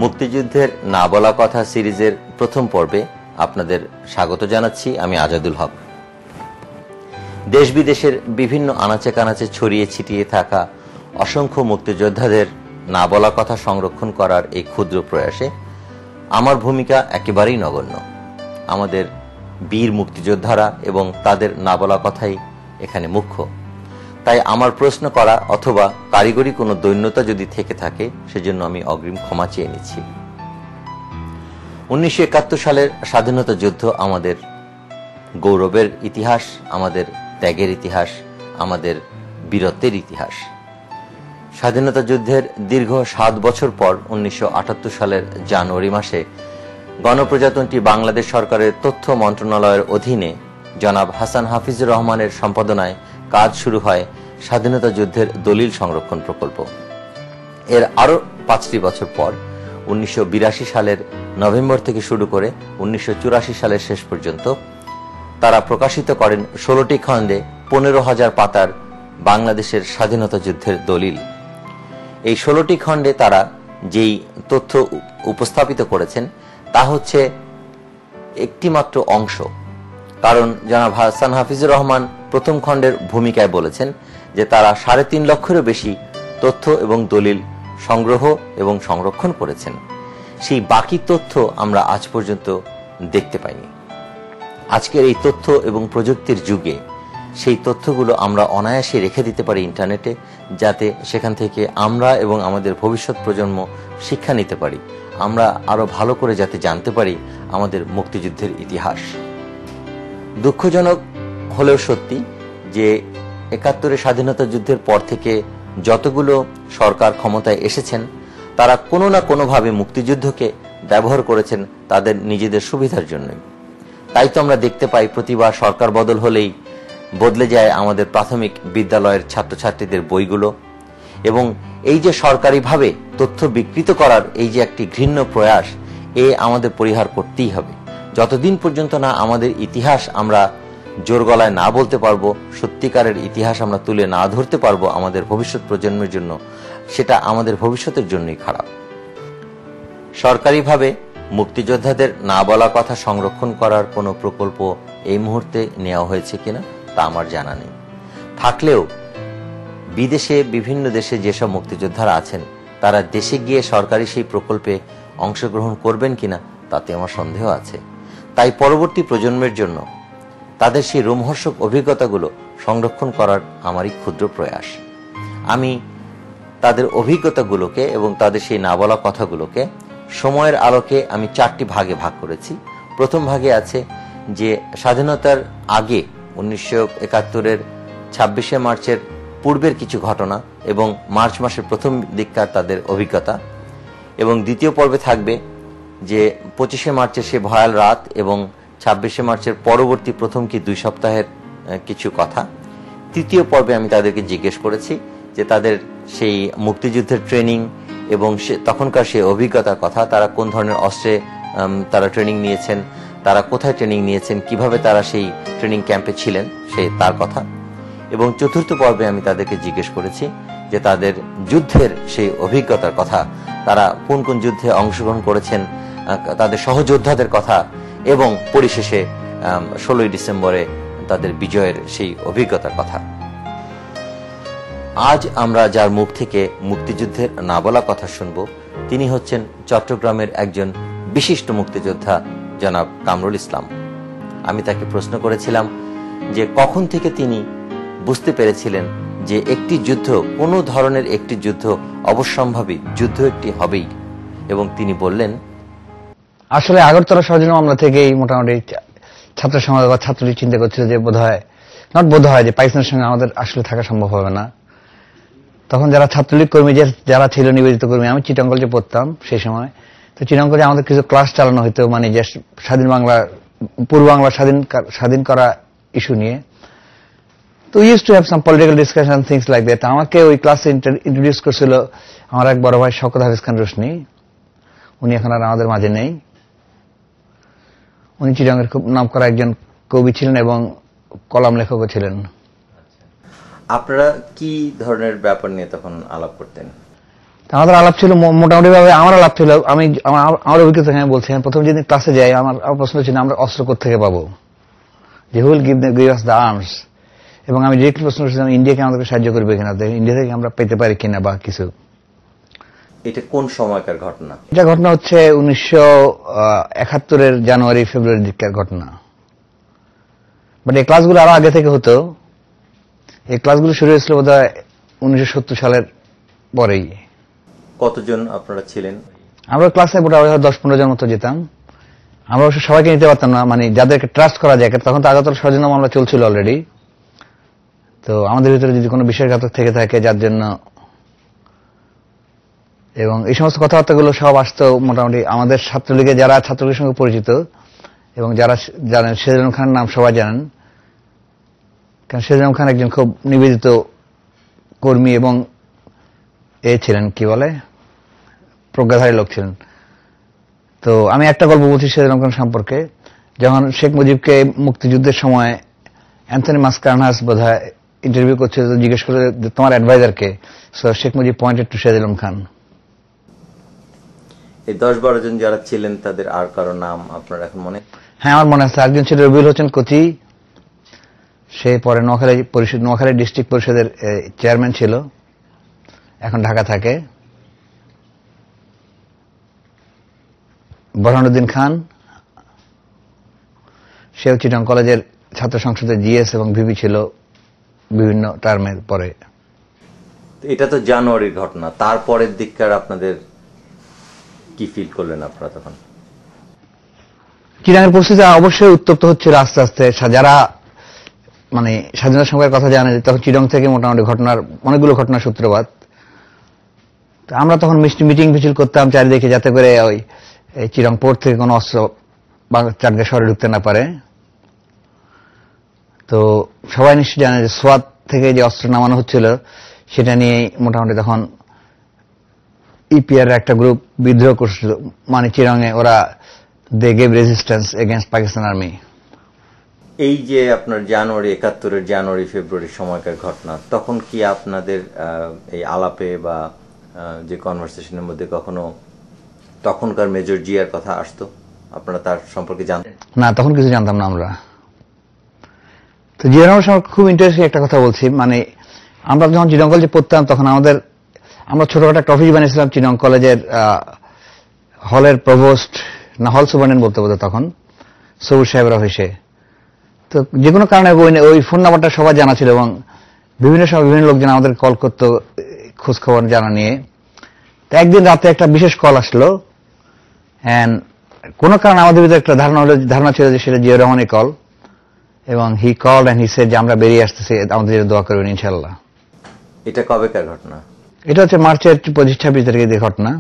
মুক্তিযুদ্ধের না বলা কথা সিরিজের প্রথম পর্বে আপনাদের স্বাগত জানাচ্ছি। আমি আজাদুল হক। দেশ বিদেশের বিভিন্ন আনাচে কানাচে ছড়িয়ে ছিটিয়ে থাকা অসংখ্য মুক্তিযোদ্ধাদের না বলা কথা সংরক্ষণ করার এই ক্ষুদ্র প্রয়াসে আমার ভূমিকা একেবারেই নগণ্য। আমাদের বীর মুক্তিযোদ্ধারা এবং তাদের না বলা কথাই এখানে মুখ্য। তাই আমার প্রশ্ন করা অথবা কারিগরি কোনো দৈন্যতা যদি থেকে থাকে সেজন্য আমি অগ্রিম ক্ষমা চেয়ে নিচ্ছি। 1971 সালের স্বাধীনতা যুদ্ধ আমাদের গৌরবের ইতিহাস, আমাদের ত্যাগের ইতিহাস, আমাদের বীরত্বের ইতিহাস। স্বাধীনতা যুদ্ধের দীর্ঘ 7 বছর পর 1978 সালের জানুয়ারি মাসে গণপ্রজাতন্ত্রী বাংলাদেশ সরকারের তথ্য মন্ত্রণালয়ের অধীনে জনাব হাসান হাফিজুর রহমানের সম্পাদনায় কাজ শুরু হয় স্বাধীনতা যুদ্ধের দলিল সংরক্ষণ প্রকল্প। এর আরও 5টি বছর পর 1982 সালের নভেম্বর থেকে শুরু করে 1984 সালের শেষ পর্যন্ত তারা প্রকাশিত করেন 16টি খণ্ডে 15,000 পাতার বাংলাদেশের স্বাধীনতা যুদ্ধের দলিল। এই 16টি খণ্ডে তারা যেই তথ্য উপস্থাপিত করেছেন তা হচ্ছে একটিমাত্র অংশ। কারণ জনাব হাসান হাফিজুর রহমান প্রথম খণ্ডের ভূমিকায় বলেছেন যে তারা 3.5 লক্ষেরও বেশি তথ্য এবং দলিল সংগ্রহ এবং সংরক্ষণ করেছেন। সেই বাকি তথ্য আমরা আজ পর্যন্ত দেখতে পাইনি। আজকের এই তথ্য এবং প্রযুক্তির যুগে সেই তথ্যগুলো আমরা অনায়াসে রেখে দিতে পারি ইন্টারনেটে, যাতে সেখান থেকে আমরা এবং আমাদের ভবিষ্যৎ প্রজন্ম শিক্ষা নিতে পারি, আমরা আরো ভালো করে যাতে জানতে পারি আমাদের মুক্তিযুদ্ধের ইতিহাস। দুঃখজনক হলেও সত্যি যে 71 স্বাধীনতা যুদ্ধের পর থেকে যতগুলো সরকার ক্ষমতায় এসেছেন তারা কোনো না কোনোভাবে মুক্তিযুদ্ধকে ব্যবহার করেছেন তাদের নিজেদের সুবিধার জন্যই। তাই তো আমরা দেখতে পাই প্রতিবার সরকার বদল হলেই বদলে যায় আমাদের প্রাথমিক বিদ্যালয়ের ছাত্রছাত্রীদের বইগুলো। এবং এই যে সরকারিভাবে তথ্য বিকৃত করার এই যে একটি ঘৃণ্য প্রয়াস, আমাদের পরিহার করতেই হবে। যতদিন পর্যন্ত না আমাদের ইতিহাস আমরা জোর গলায় না বলতে পারবো, সত্যিকারের ইতিহাস আমরা তুলে না ধরতে পারবো আমাদের ভবিষ্যৎ প্রজন্মের জন্য, সেটা আমাদের ভবিষ্যতের জন্যই খারাপ। সরকারিভাবে মুক্তিযোদ্ধাদের না বলা কথা সংরক্ষণ করার কোনো প্রকল্প এই মুহূর্তে নেওয়া হয়েছে কিনা তা আমার জানা নেই। থাকলেও বিদেশে বিভিন্ন দেশে যেসব মুক্তিযোদ্ধারা আছেন তারা দেশে গিয়ে সরকারি সেই প্রকল্পে অংশগ্রহণ করবেন কিনা তাতে আমার সন্দেহ আছে। তাই পরবর্তী প্রজন্মের জন্য তাদের সেই রোমহর্ষক অভিজ্ঞতাগুলো সংরক্ষণ করার আমারই ক্ষুদ্র প্রয়াস। আমি তাদের অভিজ্ঞতাগুলোকে এবং তাদের সেই না বলা কথাগুলোকে সময়ের আলোকে আমি 4টি ভাগে ভাগ করেছি। প্রথম ভাগে আছে যে স্বাধীনতার আগে 1971-এর 26শে মার্চের পূর্বের কিছু ঘটনা এবং মার্চ মাসের প্রথম দিককার তাদের অভিজ্ঞতা, এবং দ্বিতীয় পর্বে থাকবে যে 25শে মার্চের সে ভয়াল রাত এবং 26শে মার্চের পরবর্তী প্রথম 2 সপ্তাহের কিছু কথা। তৃতীয় পর্বে আমি তাদেরকে জিজ্ঞেস করেছি যে তাদের সেই মুক্তিযুদ্ধের ট্রেনিং এবং তখনকার সেই অভিজ্ঞতার কথা, তারা কোন ধরনের অস্ত্রে তারা ট্রেনিং নিয়েছেন, তারা কোথায় ট্রেনিং নিয়েছেন, কিভাবে তারা সেই ট্রেনিং ক্যাম্পে ছিলেন তার কথা। এবং চতুর্থ পর্বে আমি তাদেরকে জিজ্ঞেস করেছি যে তাদের যুদ্ধের সেই অভিজ্ঞতার কথা, তারা কোন কোন যুদ্ধে অংশগ্রহণ করেছেন, তাদের সহযোদ্ধাদের কথা, এবং পরিশেষে 16ই ডিসেম্বরে তাদের বিজয়ের সেই অভিজ্ঞতার কথা। আজ আমরা যার মুখ থেকে মুক্তিযুদ্ধের না বলা কথা শুনব তিনি হচ্ছেন চট্টগ্রামের একজন বিশিষ্ট মুক্তিযোদ্ধা জনাব কামরুল ইসলাম। আমি তাকে প্রশ্ন করেছিলাম যে কখন থেকে তিনি বুঝতে পেরেছিলেন যে একটি যুদ্ধ, কোনো ধরনের একটি যুদ্ধ অবশ্যম্ভাবী যুদ্ধ একটি হবেই, এবং তিনি বললেন আসলে আগরতলা ষড়যন্ত্র মামলা থেকেই মোটামুটি ছাত্র সমাজ বা ছাত্রলীগ চিন্তা করছিল যে বোধহয় যে পাকিস্তানের সঙ্গে আমাদের আসলে থাকা সম্ভব হবে না। তখন যারা ছাত্রলীগ কর্মী যারা ছিল নিবেদিত কর্মী, আমি চিটাগং কলেজে পড়তাম সেই সময়, তো চিটাগং কলেজে আমাদের কিছু ক্লাস চালানো হইতো, মানে যে স্বাধীন বাংলা, পূর্ব বাংলা স্বাধীন করা ইস্যু নিয়ে। তো use to have some political discussion things like that. আমাকে ওই ক্লাসে ইন্ট্রোডিউস করছিল আমার এক বড় ভাই শওকত হাফিজ খান রোশনি। উনি এখন আর আমাদের মাঝে নেই। উনি চিটাগংয়ের খুব নামকরা একজন কবি ছিলেন এবং কলাম লেখকও ছিলেন। আপনারা কি ধরনের ব্যাপার নিয়ে তখন আলাপ করতেন? আমাদের আলাপ ছিল মোটামুটি ভাবে, আমার আলাপ ছিল, আমার অভিজ্ঞতা আমি বলছি, আমি প্রথম যেদিন ক্লাসে যাই আমার প্রশ্ন ছিল আমরা অস্ত্র কোথেকে পাবো, যে wheel give us the arms, এবং আমি ডিরেক্টলি প্রশ্ন করছিলাম ইন্ডিয়াকে আমাদেরকে সাহায্য করবে কিনা, ইন্ডিয়া থেকে আমরা পেতে পারি কিনা বা কিছু। এটা কোন সময়কার ঘটনা? এটা ঘটনা হচ্ছে 1971 জানুয়ারি ফেব্রুয়ারির দিককার ঘটনা, বাট এই ক্লাসগুলো আরো আগে থেকে হতো। এই ক্লাসগুলো শুরু হয়েছিল বোধহয় 1970 সালের পরেই। কতজন আপনারা ছিলেন? আমরা ক্লাসে মোটামুটি 10-15 জন মতো যেতাম। আমরা অবশ্য সবাইকে নিতে পারতাম না, মানে যাদেরকে ট্রাস্ট করা যায়, তখন তো আগাতোর ষড়যন্ত্র মামলা চলছিল অলরেডি। তো আমাদের ভিতরে যদি কোনো বিশ্বাসঘাতক থেকে থাকে যার জন্য, এবং এই সমস্ত কথাবার্তাগুলো সব আসতো মোটামুটি আমাদের ছাত্রলীগে, যারা ছাত্রলীগের সঙ্গে পরিচিত এবং যারা জানেন, শের আলম খানের নাম সবাই জানেন, কারণ শের আলম খান একজন খুব নিবেদিত কর্মী এবং ছিলেন, কি বলে, প্রজ্ঞাধারী লোক ছিলেন। তো আমি একটা গল্প বলছি শের আলম খান সম্পর্কে। যখন শেখ মুজিবকে মুক্তিযুদ্ধের সময় অ্যান্থনি মাসকারনাস বোধহয় ইন্টারভিউ করছিল, জিজ্ঞেস করে তোমার অ্যাডভাইজারকে, so Sheikh Mujib pointed to Sher Alam Khan. এই 10-12 জন যারা ছিলেন তাদের আর কারো নাম আপনার এখন মনে? হ্যাঁ, আমার মনে আছে। একজন ছিল রবিউল হোসেন কচি, সে পরে নোয়াখালী ডিস্ট্রিক্ট পরিষদের চেয়ারম্যান ছিল, এখন ঢাকা থাকে। বোরহানুদ্দিন খান, সেও চিটাং কলেজের ছাত্র সংসদের জিএস এবং ভিপি ছিল বিভিন্ন টার্মের পরে। এটা তো জানুয়ারির ঘটনা, তারপরের দিককার আপনাদের কি ফিল করলেন আপনারা তখন? চিটাঙের পরিস্থিতি অবশ্যই উত্তপ্ত হচ্ছিল আস্তে আস্তে। যারা মানে স্বাধীনতা সংগ্রামের কথা জানে, তখন চিটাং থেকে মোটামুটি অনেকগুলো ঘটনার সূত্রপাত। আমরা তখন মিটিং মিছিল করতাম চারিদিকে, যাতে করে ওই চিটাং পোর্ট থেকে কোনো অস্ত্র চাটগা শহরে ঢুকতে না পারে। তো সবাই নিশ্চয়ই জানে যে সোয়াত থেকে যে অস্ত্র নামানো হচ্ছিল সেটা নিয়ে মোটামুটি তখন ইপিআর একটা গ্রুপ বিদ্রোহ করছিল, মানে চিরাঙে ওরা they gave resistance against Pakistan army. এই যে আপনার জানুয়ারি 71-এর জানুয়ারি ফেব্রুয়ারি সময়কার ঘটনা, তখন কি আপনাদের এই আলাপে বা যে কনভারসেশনের মধ্যে কখনো তখনকার মেজর জিয়ার কথা আসতো? আপনারা তার সম্পর্কে জানতেন? না, তখন কিছু জানতাম না আমরা। তো জিয়ার সম্পর্কে খুব ইন্টারেস্টিং একটা কথা বলছি, মানে আমরা যখন চিটাং কলেজে পড়তাম তখন আমরা ছোটখাটো একটা অফিস বানিয়েছিলাম চিটাং কলেজের হলের প্রভোস্ট না হল সুপারিনটেন্ডেন্ট বলতে বলতে তখন সবুজ সাহেবের অফিসে। তো যে কোনো কারণে ওই ফোন নাম্বারটা সবাই জানা ছিল এবং বিভিন্ন সময় বিভিন্ন লোকজন আমাদের কল করতো খোঁজ খবর জানা নিয়ে। তো একদিন রাতে একটা বিশেষ কল আসলো, এন্ড কোনো কারণে আমাদের ভিতরে একটা ধারণা ছিল যে সেটা জিয়াউর রহমানের কল, এবং হি কলড এন্ড হি সেড যে আমরা বেরিয়ে আসতেছি, আমাদের জন্য দোয়া করবেন ইনশাআল্লাহ। এটা কবেকার ঘটনা? এটা হচ্ছে মার্চের 25-26 তারিখের ঘটনা।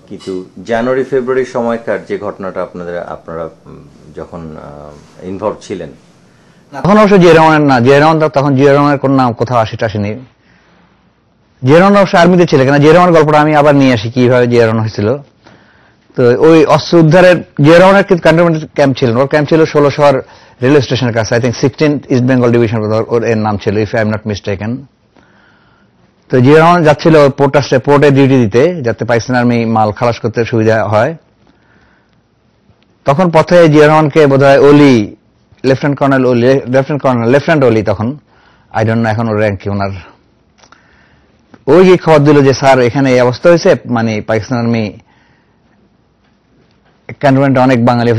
কিন্তু জানুয়ারি ফেব্রুয়ারির সময়কার যে ঘটনাটা আপনারা যখন ইনভলভ ছিলেন, তখন অবশ্য জিয়াউর রহমানের না, জিয়াউর রহমান তখন জিয়াউর রহমানের কোন নাম কোথাও আসেনি। জিয়াউর রহমান অবশ্য আর্মিতে ছিল, কেন জিয়াউর রহমানের গল্পটা আমি আবার নিয়ে আসি কিভাবে জিয়াউর রহমান হয়েছিল। তো ওই অস্ত্র উদ্ধারের জিয়াউর রহমানের কিন্তু ক্যান্টনমেন্ট ক্যাম্প ছিল, ওর ক্যাম্প ছিল 16 রেলওয়ে স্টেশনের কাছে, I think 16 east Bengal division ওর এর নাম ছিল, if I'm not mistaken. তো জিয়াউর রহমান যাচ্ছিল পোর্টে ডিউটি দিতে, যাতে পাকিস্তান আর্মি মাল খালাস করতে সুবিধা হয়। তখন পথে জিয়াউর রহমানকে বোধহয় লেফটেন্যান্ট অলি তখন, আই ডোন্ট নো এখন ওর র্যাঙ্ক কি ওনার, ওই যে খবর দিল যে স্যার এখানে এই অবস্থা হয়েছে, মানে পাকিস্তান আর্মি ক্যান্টনমেন্টে অনেক বাঙালি